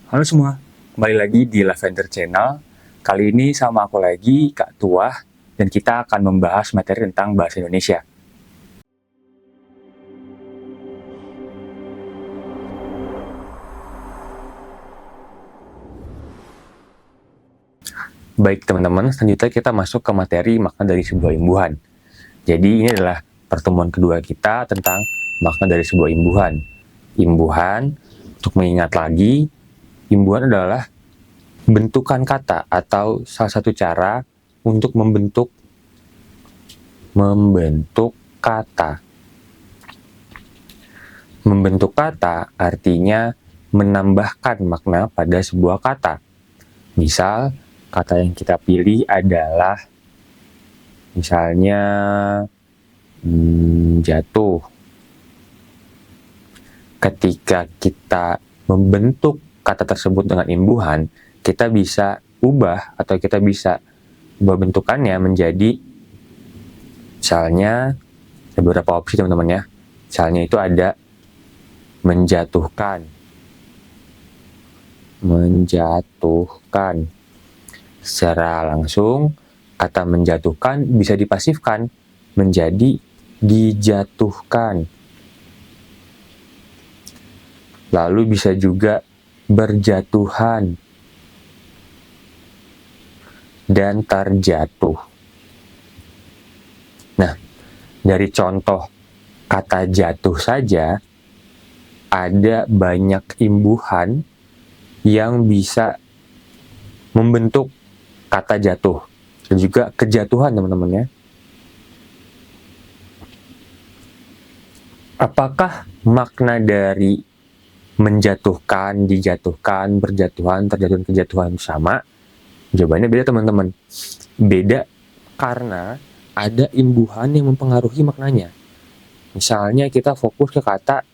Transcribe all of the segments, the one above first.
Halo semua, kembali lagi di Lavender Channel. Kali ini sama aku lagi, Kak Tuah, dan kita akan membahas materi tentang bahasa Indonesia. Baik teman-teman, selanjutnya kita masuk ke materi makna dari sebuah imbuhan. Jadi ini adalah pertemuan kedua kita tentang makna dari sebuah imbuhan. Imbuhan, untuk mengingat lagi, imbuhan adalah bentukan kata atau salah satu cara untuk membentuk kata. Membentuk kata artinya menambahkan makna pada sebuah kata. Misal, kata yang kita pilih adalah misalnya jatuh. Ketika kita membentuk kata tersebut dengan imbuhan, kita bisa ubah atau kita bisa ubah bentukannya menjadi misalnya ada beberapa opsi teman-teman ya. Misalnya itu ada menjatuhkan. Secara langsung, kata menjatuhkan bisa dipasifkan menjadi dijatuhkan. Lalu bisa juga berjatuhan dan terjatuh. Nah, dari contoh kata jatuh saja, ada banyak imbuhan yang bisa membentuk kata jatuh dan juga kejatuhan teman-teman ya. Apakah makna dari menjatuhkan, dijatuhkan, berjatuhan, terjatuh, kejatuhan sama? Jawabannya beda teman-teman. Beda karena ada imbuhan yang mempengaruhi maknanya. Misalnya kita fokus ke kata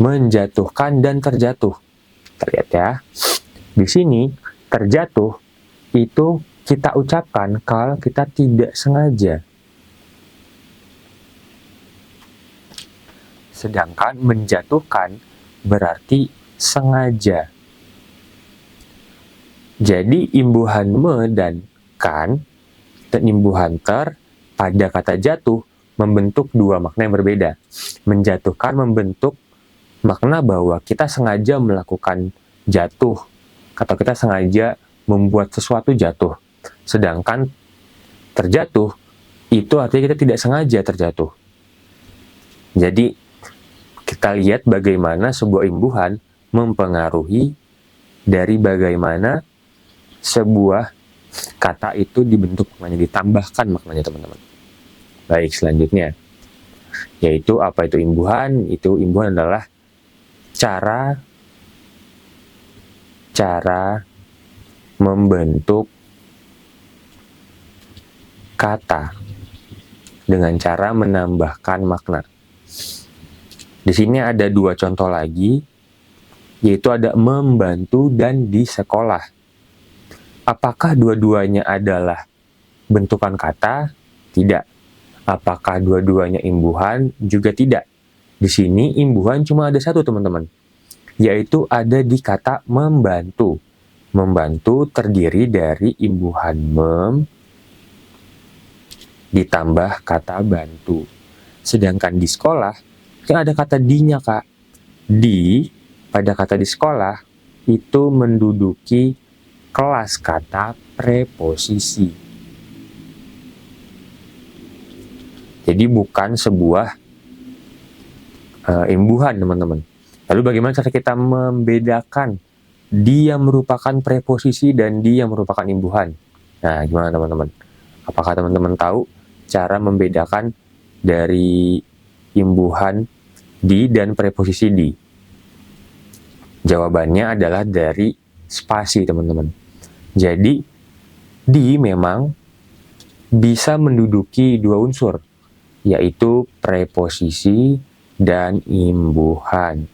menjatuhkan dan terjatuh. Terlihat ya. Di sini terjatuh itu kita ucapkan kalau kita tidak sengaja. Sedangkan menjatuhkan berarti sengaja. Jadi imbuhan me dan kan dan imbuhan ter pada kata jatuh membentuk dua makna yang berbeda. Menjatuhkan membentuk makna bahwa kita sengaja melakukan jatuh atau kita sengaja membuat sesuatu jatuh. Sedangkan terjatuh itu artinya kita tidak sengaja terjatuh. Jadi kita lihat bagaimana sebuah imbuhan mempengaruhi dari bagaimana sebuah kata itu dibentuk maknanya, ditambahkan maknanya teman-teman. Baik, selanjutnya yaitu apa itu imbuhan? Itu imbuhan adalah cara membentuk kata dengan cara menambahkan makna. Di sini ada dua contoh lagi, yaitu ada membantu dan di sekolah. Apakah dua-duanya adalah bentukan kata? Tidak. Apakah dua-duanya imbuhan? Juga tidak. Di sini imbuhan cuma ada satu teman-teman, yaitu ada di kata membantu. Membantu terdiri dari imbuhan mem ditambah kata bantu. Sedangkan di sekolah, kan ada kata di-nya Kak. Di, pada kata di sekolah, itu menduduki kelas kata preposisi. Jadi bukan sebuah imbuhan teman-teman. Lalu bagaimana cara kita membedakan di yang merupakan preposisi dan di yang merupakan imbuhan? Nah, gimana teman-teman? Apakah teman-teman tahu cara membedakan dari imbuhan di dan preposisi di? Jawabannya adalah dari spasi teman-teman. Jadi di memang bisa menduduki dua unsur, yaitu preposisi dan imbuhan.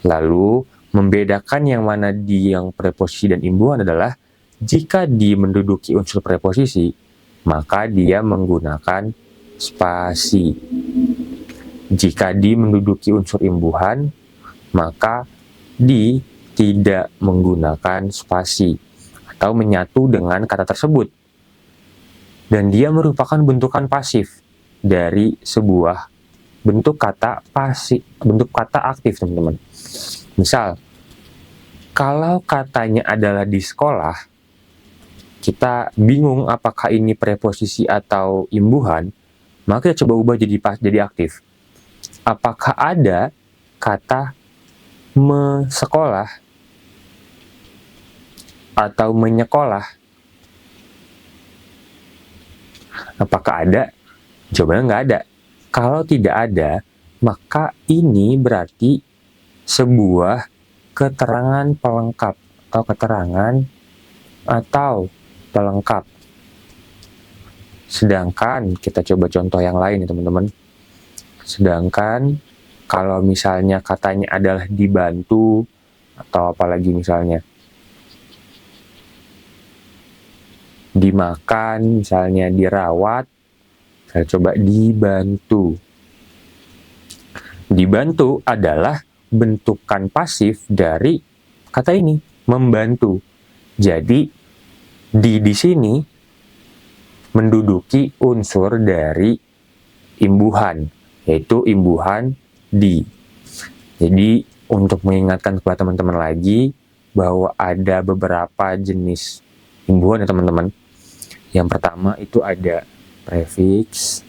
Lalu membedakan yang mana di yang preposisi dan imbuhan adalah jika di menduduki unsur preposisi, maka dia menggunakan spasi. Jika di menduduki unsur imbuhan, maka di tidak menggunakan spasi atau menyatu dengan kata tersebut. Dan dia merupakan bentukan pasif dari sebuah bentuk kata pasif, bentuk kata aktif, teman-teman. Misal, kalau katanya adalah di sekolah, kita bingung apakah ini preposisi atau imbuhan, maka kita coba ubah jadi aktif. Apakah ada kata sekolah atau menyekolah? Apakah ada? Jawabannya nggak ada. Kalau tidak ada, maka ini berarti sebuah keterangan pelengkap atau pelengkap. Sedangkan kita coba contoh yang lain ya teman-teman. Sedangkan kalau misalnya katanya adalah dibantu atau apalagi misalnya dimakan, misalnya dirawat, saya coba dibantu. Dibantu adalah bentukan pasif dari kata ini, membantu. Jadi di sini menduduki unsur dari imbuhan, yaitu imbuhan di. Jadi untuk mengingatkan kepada teman-teman lagi bahwa ada beberapa jenis imbuhan ya teman-teman. Yang pertama itu ada prefix,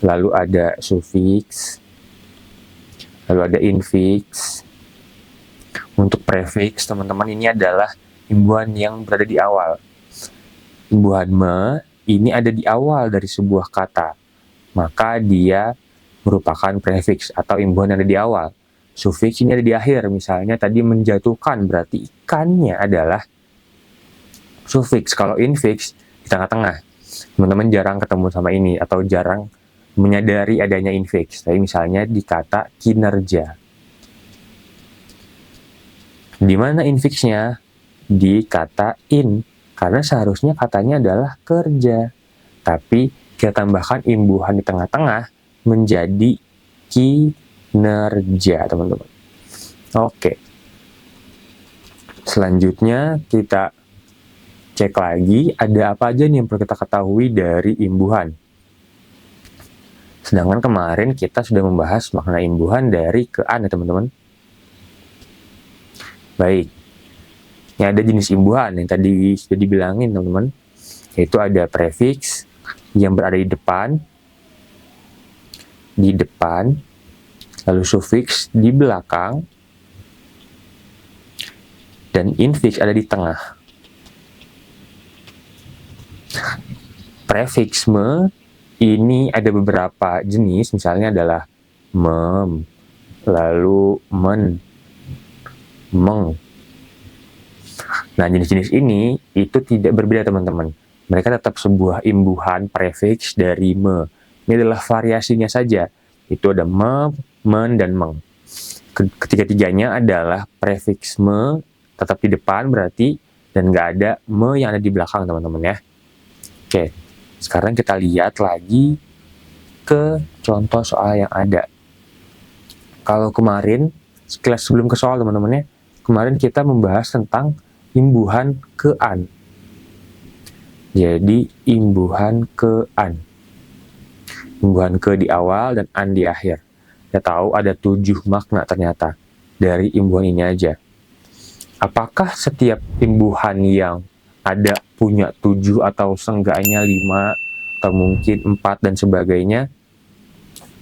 lalu ada sufiks, lalu ada infix. Untuk prefix, teman-teman, ini adalah imbuhan yang berada di awal. Imbuhan me ini ada di awal dari sebuah kata, maka dia merupakan prefix atau imbuhan yang ada di awal. Sufiks ini ada di akhir, misalnya tadi menjatuhkan, berarti ikannya adalah sufiks. Kalau infix di tengah-tengah. Teman-teman jarang ketemu sama ini atau jarang menyadari adanya infix. Tapi misalnya di kata kinerja. Di mana infixnya? Di kata in. Karena seharusnya katanya adalah kerja. Tapi kita tambahkan imbuhan di tengah-tengah menjadi kinerja, teman-teman. Oke. Selanjutnya kita cek lagi ada apa aja nih yang perlu kita ketahui dari imbuhan. Sedangkan kemarin kita sudah membahas makna imbuhan dari ke an ya teman-teman. Baik, ini ada jenis imbuhan yang tadi sudah dibilangin teman-teman, yaitu ada prefix yang berada di depan, lalu sufiks di belakang, dan infix ada di tengah. Prefix me ini ada beberapa jenis, misalnya adalah mem, lalu men, meng. Nah, jenis-jenis ini itu tidak berbeda teman-teman. Mereka tetap sebuah imbuhan prefix dari me. Ini adalah variasinya saja. Itu ada me, men, dan meng. Ketiga-tiganya adalah prefix me, tetap di depan berarti, dan nggak ada me yang ada di belakang teman-teman ya. Oke, sekarang kita lihat lagi ke contoh soal yang ada. Kalau kemarin, sekilas sebelum ke soal teman-teman ya, kemarin kita membahas tentang imbuhan ke an. Jadi imbuhan ke an. Imbuhan ke di awal dan an di akhir. Kita tahu ada 7 makna ternyata dari imbuhan ini aja. Apakah setiap imbuhan yang ada punya 7 atau seenggaknya 5 atau mungkin 4 dan sebagainya?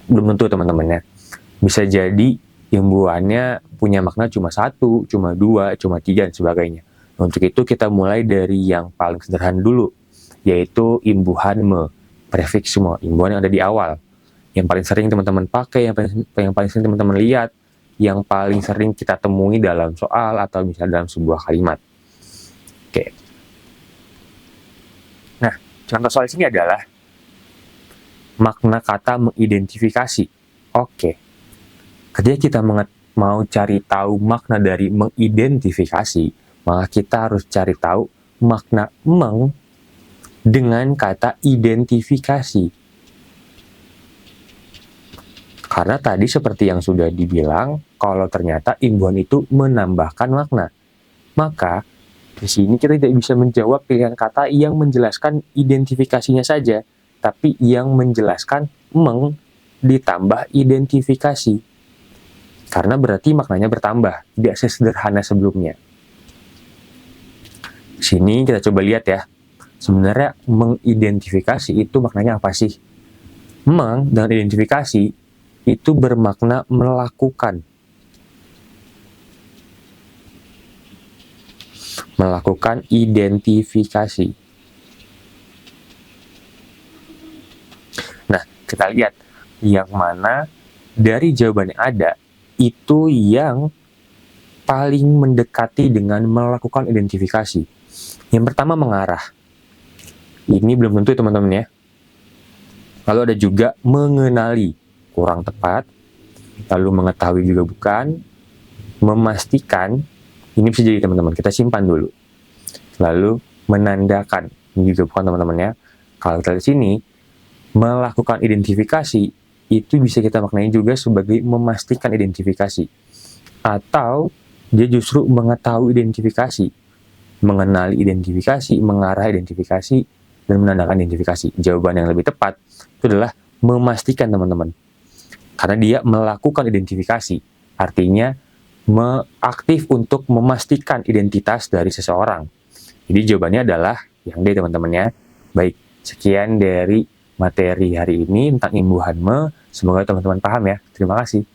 Belum tentu teman-teman ya. Bisa jadi imbuhannya punya makna cuma 1, cuma 2, cuma 3 dan sebagainya. Untuk itu kita mulai dari yang paling sederhana dulu, yaitu imbuhan me, prefix me, imbuhan yang ada di awal. Yang paling sering teman-teman pakai, yang paling sering teman-teman lihat, yang paling sering kita temui dalam soal atau misalnya dalam sebuah kalimat. Oke. Nah, contoh soal sini adalah makna kata mengidentifikasi. Oke. Ketika kita mau cari tahu makna dari mengidentifikasi, maka kita harus cari tahu makna meng dengan kata identifikasi. Karena tadi seperti yang sudah dibilang, kalau ternyata imbuhan itu menambahkan makna. Maka, di sini kita tidak bisa menjawab pilihan kata yang menjelaskan identifikasinya saja, tapi yang menjelaskan meng ditambah identifikasi. Karena berarti maknanya bertambah, tidak sesederhana sebelumnya. Sini kita coba lihat ya. Sebenarnya mengidentifikasi itu maknanya apa sih? Meng dengan identifikasi itu bermakna melakukan. Melakukan identifikasi. Nah, kita lihat yang mana dari jawaban yang ada itu yang paling mendekati dengan melakukan identifikasi. Yang pertama mengarah. Ini belum tentu ya teman-teman ya. Lalu ada juga mengenali, kurang tepat. Lalu mengetahui juga bukan. Memastikan, ini bisa jadi teman-teman, kita simpan dulu. Lalu menandakan, ini juga bukan teman-teman ya. Kalau kita lihat sini, melakukan identifikasi, itu bisa kita maknai juga sebagai memastikan identifikasi. Atau dia justru mengetahui identifikasi, mengenali identifikasi, mengarah identifikasi, dan menandakan identifikasi. Jawaban yang lebih tepat itu adalah memastikan teman-teman. Karena dia melakukan identifikasi, artinya aktif untuk memastikan identitas dari seseorang. Jadi jawabannya adalah yang D teman-teman ya. Baik, sekian dari materi hari ini tentang imbuhan me. Semoga teman-teman paham ya. Terima kasih.